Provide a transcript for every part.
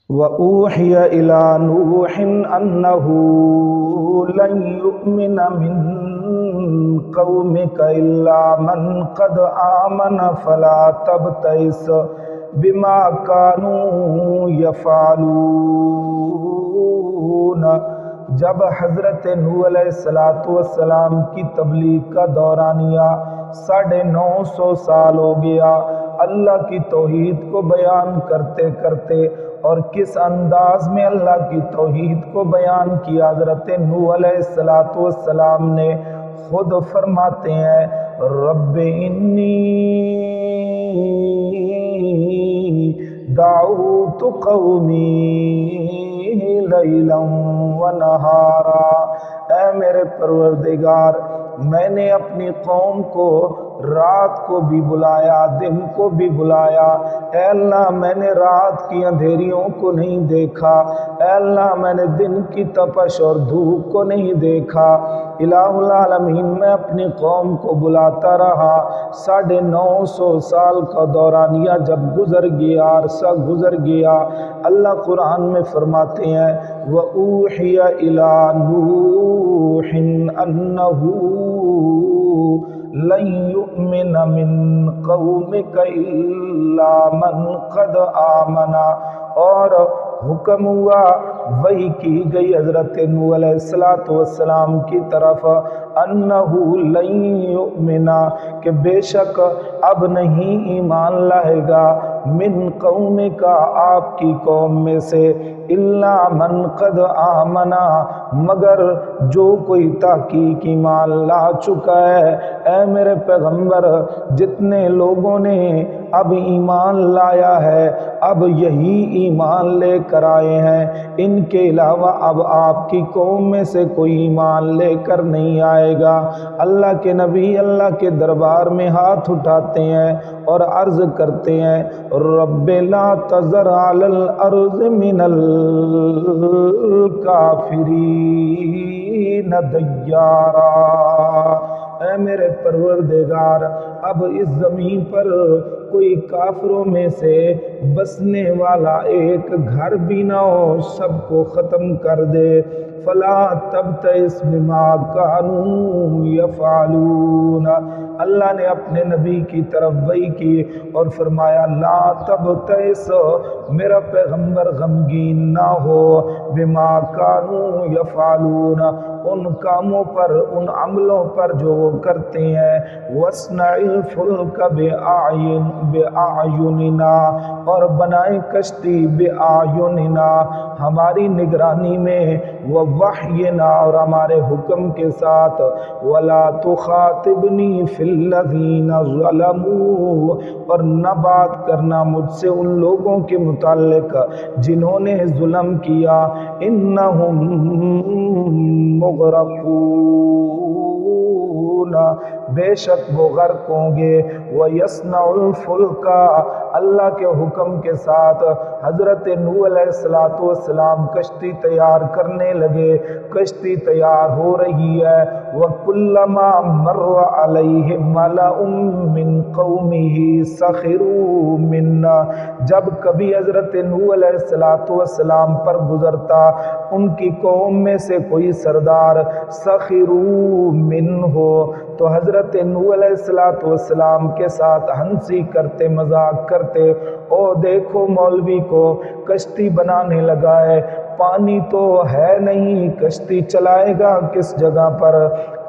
وَأُوحِيَ إِلَى نُوحٍ أَنَّهُ لَن يُؤْمِنَ مِن قَوْمِكَ إِلَّا مَن قَدْ آمَنَ فَلَا تَبْتَئِسْ بِمَا كَانُوا يَفْعَلُونَ۔ جب حضرت نوح علیہ السلام کی تبلیغ کا دورانیہ 950 سال ہو گیا، اللہ کی توحید کو بیان کرتے کرتے، اور کس انداز میں اللہ کی توحید کو بیان کیا حضرت نوح علیہ السلام نے، خود فرماتے ہیں رب انی دعوت قومی لیلا ونہارا۔ اے میرے پروردگار، میں نے اپنی قوم کو رات کو بھی بلایا، دن کو بھی بلایا۔ اے اللہ، میں نے رات کی اندھیریوں کو نہیں دیکھا، اے اللہ میں نے دن کی تپش اور دھوپ کو نہیں دیکھا۔ الہ العالمین، میں اپنی قوم کو بلاتا رہا، 950 سال کا دورانیہ جب گزر گیا، عرصہ گزر گیا، اللہ قرآن میں فرماتے ہیں وَأُوحِيَ إِلَى نُوحٍ أَنَّهُ لَن يُؤْمِنَ مِن قَوْمِكَ إِلَّا مَن قَدْ آمَنَ، اور حکم ہوا، وحی کی گئی حضرت نوح علیہ السلام کی طرف، انہ لن یؤمن، کہ بے شک اب نہیں ایمان لائے گا، من قوم کا آپ کی قوم میں سے، الا من قد آمنا، مگر جو کوئی تحقیق ایمان لا چکا ہے۔ اے میرے پیغمبر، جتنے لوگوں نے اب ایمان لایا ہے، اب یہی ایمان لے کر آئے ہیں، ان کے علاوہ اب آپ کی قوم میں سے کوئی ایمان لے کر نہیں آئے گا۔ اللہ کے نبی اللہ کے دربار میں ہاتھ اٹھاتے ہیں اور عرض کرتے ہیں رب لا تذر علی الارض من الکافرین دیارا۔ اے میرے پروردگار، اب اس زمین پر کوئی کافروں میں سے بسنے والا ایک گھر بھی نہ ہو، سب کو ختم کر دے۔ فلا تبتئس بما كانوا يفعلون۔ اللہ نے اپنے نبی کی طرف وحی کی اور فرمایا لا تبتئس، میرا پیغمبر غمگین نہ ہو، بما كانوا يفعلون، ان کاموں پر، ان عملوں پر جو وہ کرتے ہیں، واصنع الفلک بأعیننا، اور بنائے کشتی بأعیننا، ہماری نگرانی میں، ووحینا، اور ہمارے حکم کے ساتھ، ولا تخاطبنی فی الذین ظلموا، اور نہ بات کرنا مجھ سے ان لوگوں کے متعلق جنہوں نے ظلم کیا، انہم مغرقون، بے شک وہ غرق ہوں گے۔ وَيَصْنَعُ الْفُلْكَ، اللہ کے حکم کے ساتھ حضرت نوح علیہ السلام کشتی تیار کرنے لگے، کشتی تیار ہو رہی ہے۔ وَكُلَّمَا مَرَّ عَلَيْهِ مَلَأٌ مِّن قَوْمِهِ سَخِرُوا مِنَّا، جب کبھی حضرت نوح علیہ السلام پر گزرتا ان کی قوم میں سے کوئی سردار، سخروا منہ، تو حضرت نوح علیہ السلام کے ساتھ ہنسی کرتے، مذاق کرتے، او دیکھو مولوی کو کشتی بنانے لگا ہے، پانی تو ہے نہیں، کشتی چلائے گا کس جگہ پر؟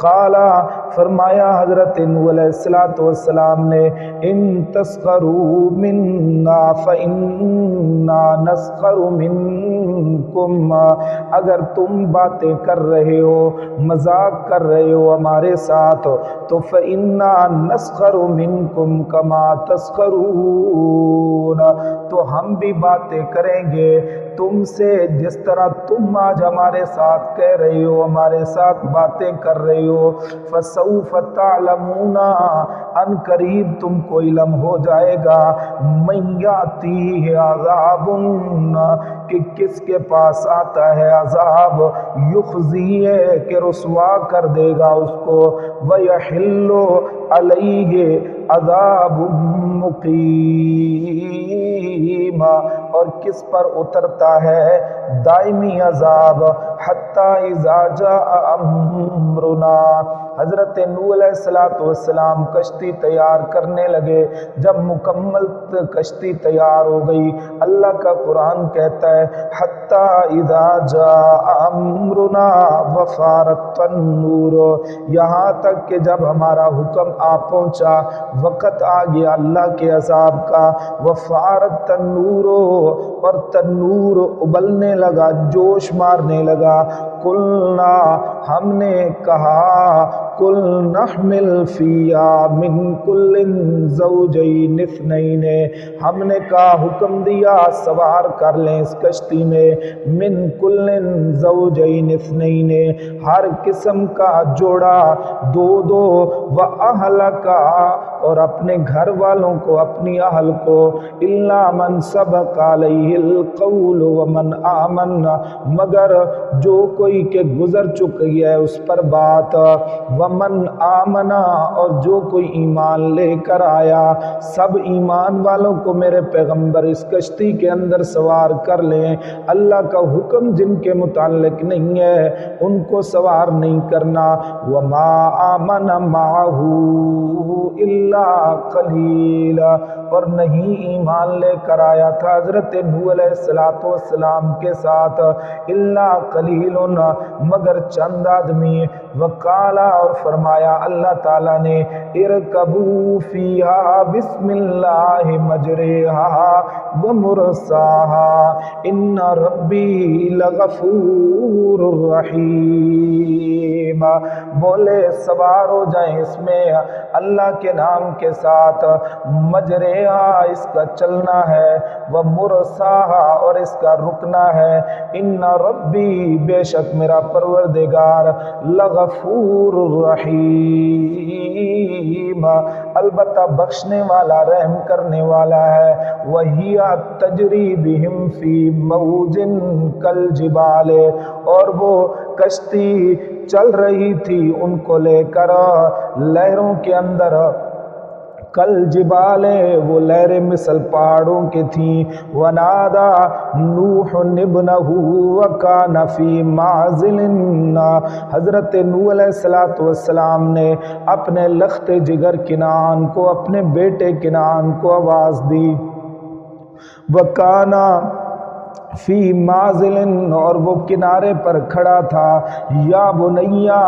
قالا، فرمایا حضرت نوح علیہ السلام نے ان تسخروا منا فإنا نسخر منکم، اگر تم باتیں کر رہے ہو، مذاق کر رہے ہو ہمارے ساتھ، تو فإنا نسخر منکم کما تسخرون، تو ہم بھی باتیں کریں گے تم سے جس طرح تم آج ہمارے ساتھ کہہ رہے ہو، ہمارے ساتھ باتیں کر رہے ہو۔ فسوف تعلمون، ان قریب تم کو علم ہو جائے گا من یاتی عذاب کہ کس کے پاس آتا ہے عذاب یخزیہ کہ رسوا کر دے گا اس کو ویحل علیہ عذاب مقیم اور کس پر اترتا ہے دائمی عذاب حتی اذا جاء امرنا حضرت نوح علیہ السلام کشتی تیار کرنے لگے جب مکمل کشتی تیار ہو گئی اللہ کا قرآن کہتا ہے حتی اذا جاء امرنا وفارت النور یہاں تک کہ جب ہمارا حکم آ پہنچا وقت آ گیا اللہ کے عذاب کا وفارت النور اور تنور ابلنے لگا جوش مارنے لگا قلنا ہم نے کہا قل نحمل فیہا من کل زوجین اثنین ہم نے کہا حکم دیا سوار کر لیں اس کشتی میں من کل زوجین اثنین ہر قسم کا جوڑا دو دو وَأَهْلَكَ اور اپنے گھر والوں کو اپنی اہل کو الا من سبق علیہ القول ومن آمن مگر جو کوئی کہ گزر چکی ہے اس پر بات ومن آمنا اور جو کوئی ایمان لے کر آیا سب ایمان والوں کو میرے پیغمبر اس کشتی کے اندر سوار کر لیں اللہ کا حکم جن کے متعلق نہیں ہے ان کو سوار نہیں کرنا وما آمن معہ الا قلیل اور نہیں ایمان لے کر آیا تھا حضرت نوح علیہ السلام کے ساتھ الا قلیل مگر چند آدمی وقالا اور فرمایا اللہ تعالیٰ نے ارکبوا فیہا بسم اللہ مجریہا ومرساہا ان ربی لغفور رحیم بولے سوار ہو جائیں اس میں اللہ کے نام کے ساتھ مجریہا اس کا چلنا ہے ومرساہا اور اس کا رکنا ہے ان ربی بے شک میرا پروردگار لغفور رحیم البتہ بخشنے والا رحم کرنے والا ہے وہی تجری بہم فی موج کالجبال اور وہ کشتی چل رہی تھی ان کو لے کر لہروں کے اندر کل جبال وہ لہریں مثل پہاڑوں کی تھیں ونادا نوح ابنہ وکان فی معزل حضرت نوح علیہ السلام نے اپنے لخت جگر کنعان کو اپنے بیٹے کنعان کو آواز دی وکانا فی معزل اور وہ کنارے پر کھڑا تھا یا بنیا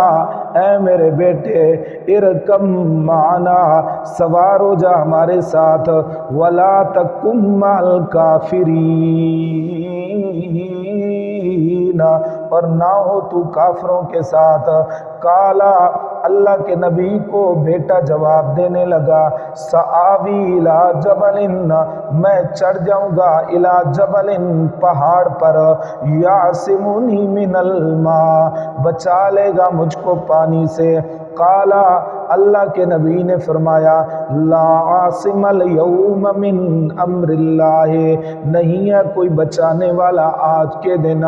اے میرے بیٹے ارکم معنا سوار ہو جا ہمارے ساتھ ولا تکم مع الکافرین اور نہ ہو تو کافروں کے ساتھ کالا اللہ کے نبی کو بیٹا جواب دینے لگا سآوی الی جبل میں چڑھ جاؤں گا الی جبل پہاڑ پر یعصمنی من الماء بچا لے گا مجھ کو پانی سے قالا اللہ کے نبی نے فرمایا لا عاصم اليوم من امر اللہ نہیں ہے کوئی بچانے والا آج کے دن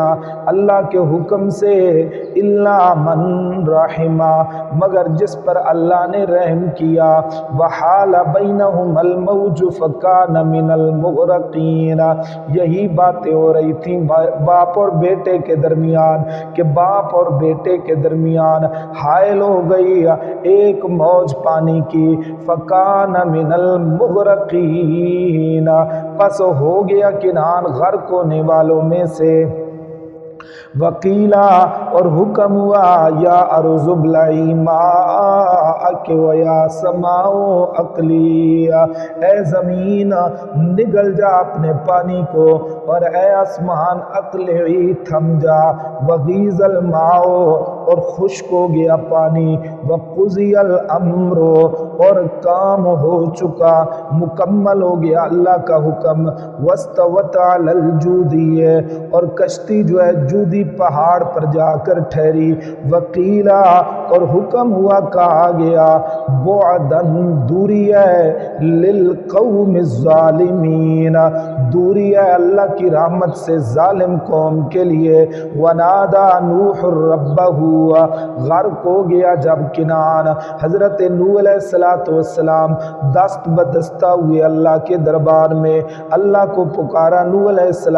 اللہ کے حکم سے الا من رحمہ مگر جس پر اللہ نے رحم کیا وحال بینہم الموج فکان من المغرقین یہی باتیں ہو رہی تھیں باپ اور بیٹے کے درمیان کہ باپ اور بیٹے کے درمیان حائل ہو گئی ایک موج پانی کی فکان من المغرقین پس ہو گیا کنعان غرق ہونے والوں میں سے وقیلا اور حکم ہوا یا ارض ابلعی ماءک ویا سماء اقلی اے زمین نگل جا اپنے پانی کو اور اے آسمان اقلعی تھم جا وغیظ الماء اور خشک ہو گیا پانی، وقضی الامر اور کام ہو چکا، مکمل ہو گیا اللہ کا حکم، واستوت علی الجودی اور کشتی جو ہے جودی پہاڑ پر جا کر ٹھہری، وقیلا اور حکم ہوا کہا گیا بعدن دوری ہے للقوم الظالمین، دوری ہے اللہ کی رحمت سے ظالم قوم کے لیے، ونادا نوح ربہ، غرق ہو گیا جب کنعان، حضرت نوح علیہ السلام دست بدستہ ہوئے اللہ کے دربار میں، اللہ کو پکارا نوح علیہ السلام